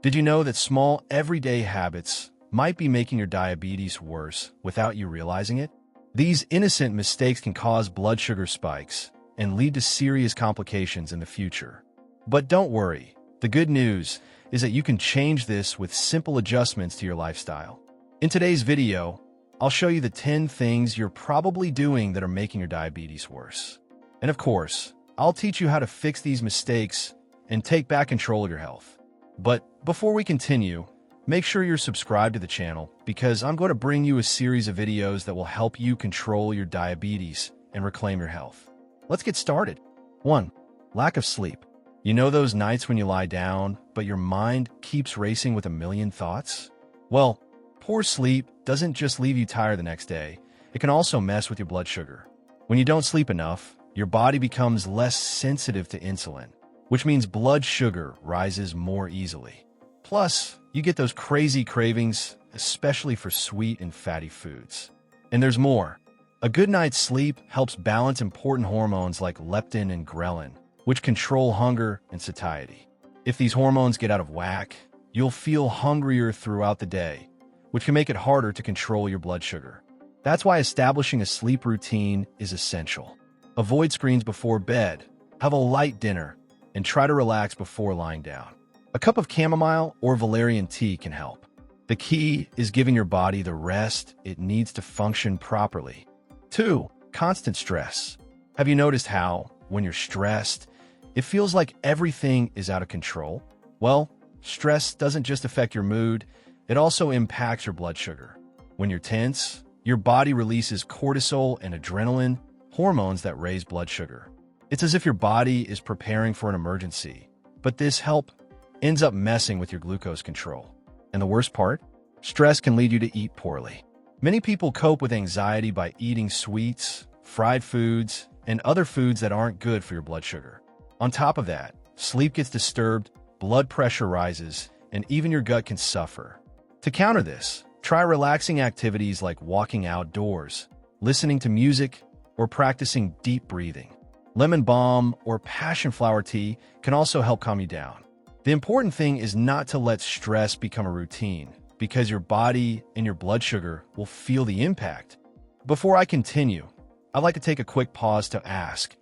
Did you know that small, everyday habits might be making your diabetes worse without you realizing it? These innocent mistakes can cause blood sugar spikes and lead to serious complications in the future. But don't worry. The good news is that you can change this with simple adjustments to your lifestyle. In today's video, I'll show you the 10 things you're probably doing that are making your diabetes worse. And of course, I'll teach you how to fix these mistakes and take back control of your health. But before we continue, make sure you're subscribed to the channel because I'm going to bring you a series of videos that will help you control your diabetes and reclaim your health. Let's get started. 1. Lack of sleep. You know those nights when you lie down, but your mind keeps racing with a million thoughts? Well, poor sleep doesn't just leave you tired the next day, it can also mess with your blood sugar. When you don't sleep enough, your body becomes less sensitive to insulin, which means blood sugar rises more easily. Plus, you get those crazy cravings, especially for sweet and fatty foods. And there's more. A good night's sleep helps balance important hormones like leptin and ghrelin, which control hunger and satiety. If these hormones get out of whack, you'll feel hungrier throughout the day, which can make it harder to control your blood sugar. That's why establishing a sleep routine is essential. Avoid screens before bed, have a light dinner, and try to relax before lying down. A cup of chamomile or valerian tea can help. The key is giving your body the rest it needs to function properly. 2. Constant stress. Have you noticed how, when you're stressed, it feels like everything is out of control? Well, stress doesn't just affect your mood, it also impacts your blood sugar. When you're tense, your body releases cortisol and adrenaline, hormones that raise blood sugar. It's as if your body is preparing for an emergency, but this help ends up messing with your glucose control. And the worst part? Stress can lead you to eat poorly. Many people cope with anxiety by eating sweets, fried foods, and other foods that aren't good for your blood sugar. On top of that, sleep gets disturbed, blood pressure rises, and even your gut can suffer. To counter this, try relaxing activities like walking outdoors, listening to music, or practicing deep breathing. Lemon balm or passion flower tea can also help calm you down. The important thing is not to let stress become a routine, because your body and your blood sugar will feel the impact. Before I continue, I'd like to take a quick pause to ask,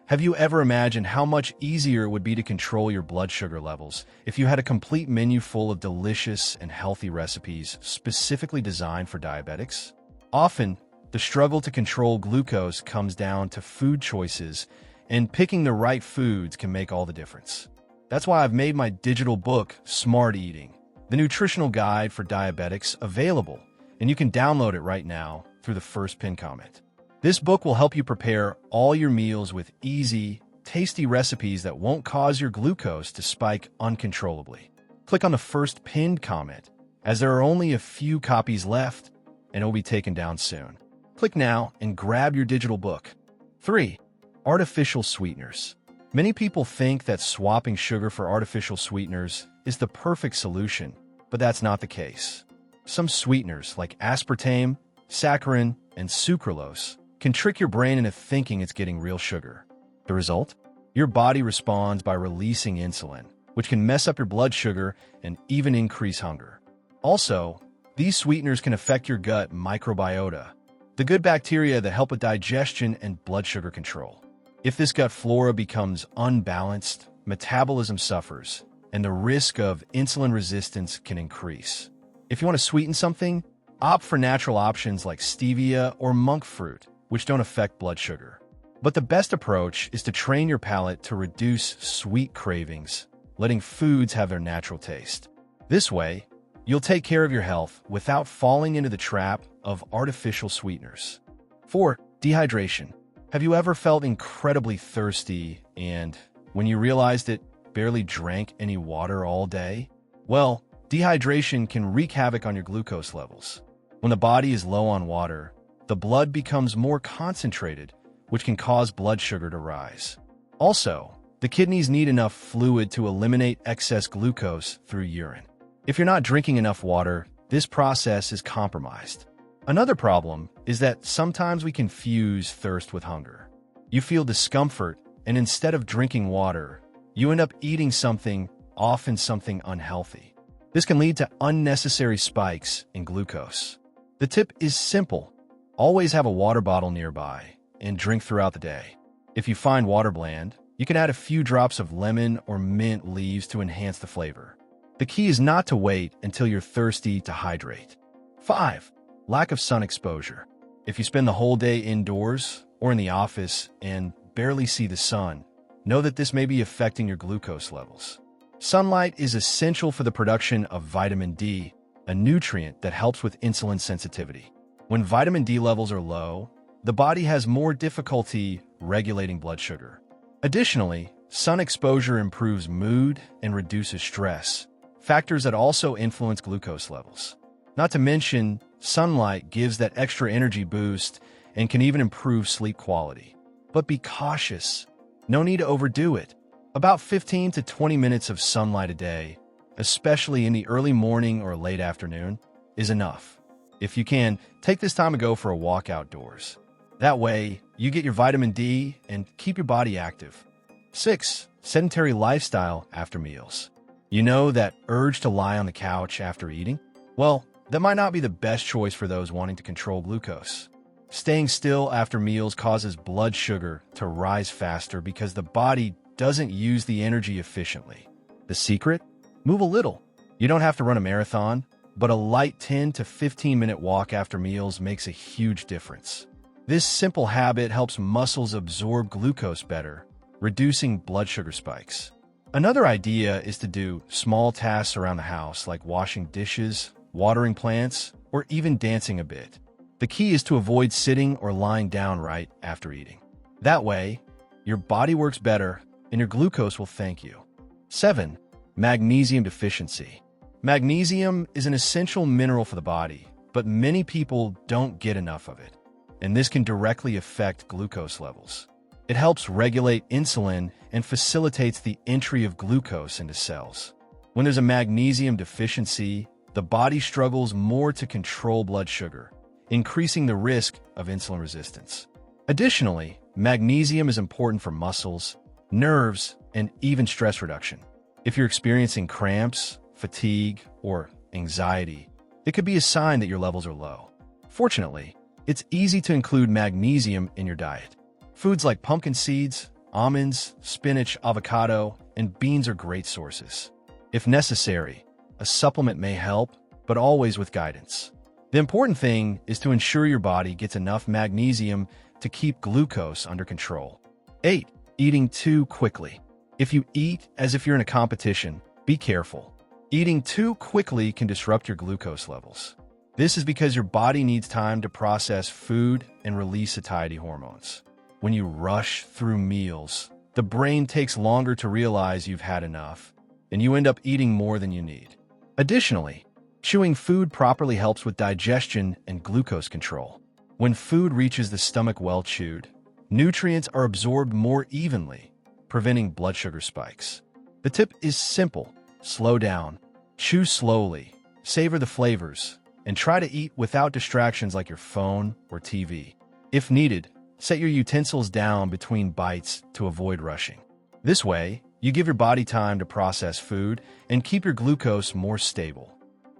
have you ever imagined how much easier it would be to control your blood sugar levels if you had a complete menu full of delicious and healthy recipes specifically designed for diabetics? Often, the struggle to control glucose comes down to food choices, and picking the right foods can make all the difference. That's why I've made my digital book, Smart Eating, the nutritional guide for diabetics, available, and you can download it right now through the first pinned comment. This book will help you prepare all your meals with easy, tasty recipes that won't cause your glucose to spike uncontrollably. Click on the first pinned comment, as there are only a few copies left, and it will be taken down soon. Click now and grab your digital book. 3. Artificial sweeteners. Many people think that swapping sugar for artificial sweeteners is the perfect solution, but that's not the case. Some sweeteners like aspartame, saccharin, and sucralose can trick your brain into thinking it's getting real sugar. The result? Your body responds by releasing insulin, which can mess up your blood sugar and even increase hunger. Also, these sweeteners can affect your gut microbiota, the good bacteria that help with digestion and blood sugar control. If this gut flora becomes unbalanced, metabolism suffers, and the risk of insulin resistance can increase. If you want to sweeten something, opt for natural options like stevia or monk fruit, which don't affect blood sugar. But the best approach is to train your palate to reduce sweet cravings, letting foods have their natural taste. This way, you'll take care of your health without falling into the trap of artificial sweeteners. 4. Dehydration. Have you ever felt incredibly thirsty and, when you realized it, barely drank any water all day? Well, dehydration can wreak havoc on your glucose levels. When the body is low on water, the blood becomes more concentrated, which can cause blood sugar to rise. Also, the kidneys need enough fluid to eliminate excess glucose through urine. If you're not drinking enough water, this process is compromised. Another problem is that sometimes we confuse thirst with hunger. You feel discomfort, and instead of drinking water, you end up eating something, often something unhealthy. This can lead to unnecessary spikes in glucose. The tip is simple. Always have a water bottle nearby and drink throughout the day. If you find water bland, you can add a few drops of lemon or mint leaves to enhance the flavor. The key is not to wait until you're thirsty to hydrate. 5. Lack of sun exposure. If you spend the whole day indoors or in the office and barely see the sun, know that this may be affecting your glucose levels. Sunlight is essential for the production of vitamin D, a nutrient that helps with insulin sensitivity. When vitamin D levels are low, the body has more difficulty regulating blood sugar. Additionally, sun exposure improves mood and reduces stress, factors that also influence glucose levels. Not to mention, sunlight gives that extra energy boost and can even improve sleep quality. But be cautious. No need to overdo it. About 15 to 20 minutes of sunlight a day, especially in the early morning or late afternoon, is enough. If you can, take this time to go for a walk outdoors. That way, you get your vitamin D and keep your body active. 6. Sedentary lifestyle after meals. You know that urge to lie on the couch after eating? Well, that might not be the best choice for those wanting to control glucose. Staying still after meals causes blood sugar to rise faster because the body doesn't use the energy efficiently. The secret? Move a little. You don't have to run a marathon, but a light 10 to 15-minute walk after meals makes a huge difference. This simple habit helps muscles absorb glucose better, reducing blood sugar spikes. Another idea is to do small tasks around the house like washing dishes, watering plants, or even dancing a bit. The key is to avoid sitting or lying down right after eating. That way, your body works better and your glucose will thank you. 7. Magnesium deficiency. Magnesium is an essential mineral for the body, but many people don't get enough of it, and this can directly affect glucose levels. It helps regulate insulin and facilitates the entry of glucose into cells. When there's a magnesium deficiency, the body struggles more to control blood sugar, increasing the risk of insulin resistance. Additionally, magnesium is important for muscles, nerves, and even stress reduction. If you're experiencing cramps, fatigue, or anxiety, it could be a sign that your levels are low. Fortunately, it's easy to include magnesium in your diet. Foods like pumpkin seeds, almonds, spinach, avocado, and beans are great sources. If necessary, a supplement may help, but always with guidance. The important thing is to ensure your body gets enough magnesium to keep glucose under control. 8. Eating too quickly. If you eat as if you're in a competition, be careful. Eating too quickly can disrupt your glucose levels. This is because your body needs time to process food and release satiety hormones. When you rush through meals, the brain takes longer to realize you've had enough, and you end up eating more than you need. Additionally, chewing food properly helps with digestion and glucose control. When food reaches the stomach well chewed, nutrients are absorbed more evenly, preventing blood sugar spikes. The tip is simple. Slow down, chew slowly, savor the flavors, and try to eat without distractions like your phone or TV. If needed, set your utensils down between bites to avoid rushing. This way, you give your body time to process food and keep your glucose more stable.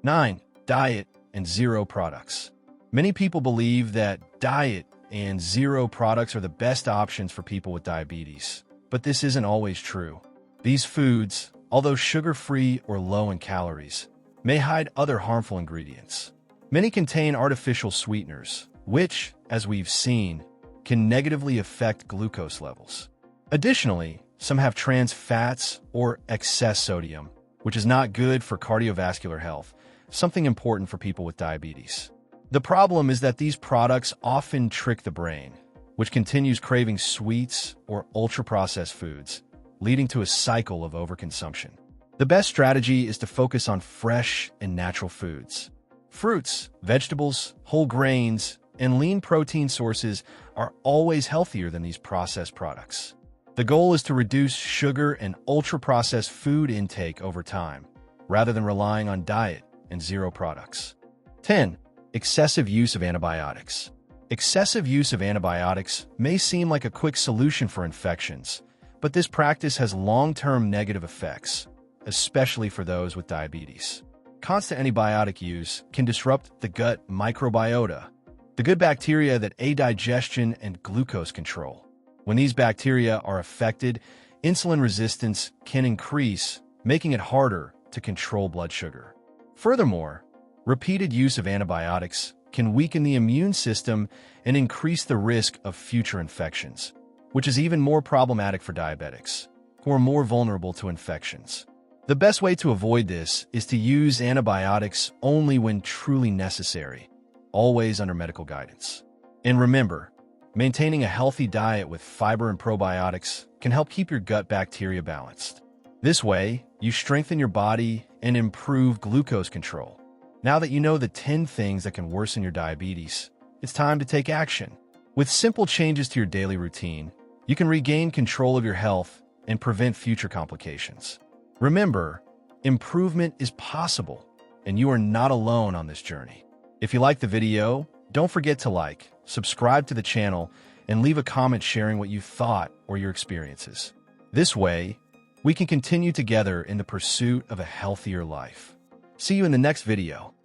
9. Diet and zero products. Many people believe that diet and zero products are the best options for people with diabetes, but this isn't always true. These foods, although sugar-free or low in calories, may hide other harmful ingredients. Many contain artificial sweeteners, which, as we've seen, can negatively affect glucose levels. Additionally, some have trans fats or excess sodium, which is not good for cardiovascular health, something important for people with diabetes. The problem is that these products often trick the brain, which continues craving sweets or ultra-processed foods, leading to a cycle of overconsumption. The best strategy is to focus on fresh and natural foods. Fruits, vegetables, whole grains, and lean protein sources are always healthier than these processed products. The goal is to reduce sugar and ultra-processed food intake over time, rather than relying on diet and zero products. 10. Excessive use of antibiotics. Excessive use of antibiotics may seem like a quick solution for infections, but this practice has long-term negative effects, especially for those with diabetes. constant antibiotic use can disrupt the gut microbiota, the good bacteria that aid digestion and glucose control. When these bacteria are affected, insulin resistance can increase, making it harder to control blood sugar. Furthermore, repeated use of antibiotics can weaken the immune system and increase the risk of future infections, which is even more problematic for diabetics, who are more vulnerable to infections. The best way to avoid this is to use antibiotics only when truly necessary, always under medical guidance. And remember, maintaining a healthy diet with fiber and probiotics can help keep your gut bacteria balanced. This way, you strengthen your body and improve glucose control. Now that you know the 10 things that can worsen your diabetes, it's time to take action. With simple changes to your daily routine, you can regain control of your health and prevent future complications. Remember, improvement is possible, and you are not alone on this journey. If you liked the video, don't forget to like, subscribe to the channel, and leave a comment sharing what you thought or your experiences. This way, we can continue together in the pursuit of a healthier life. See you in the next video.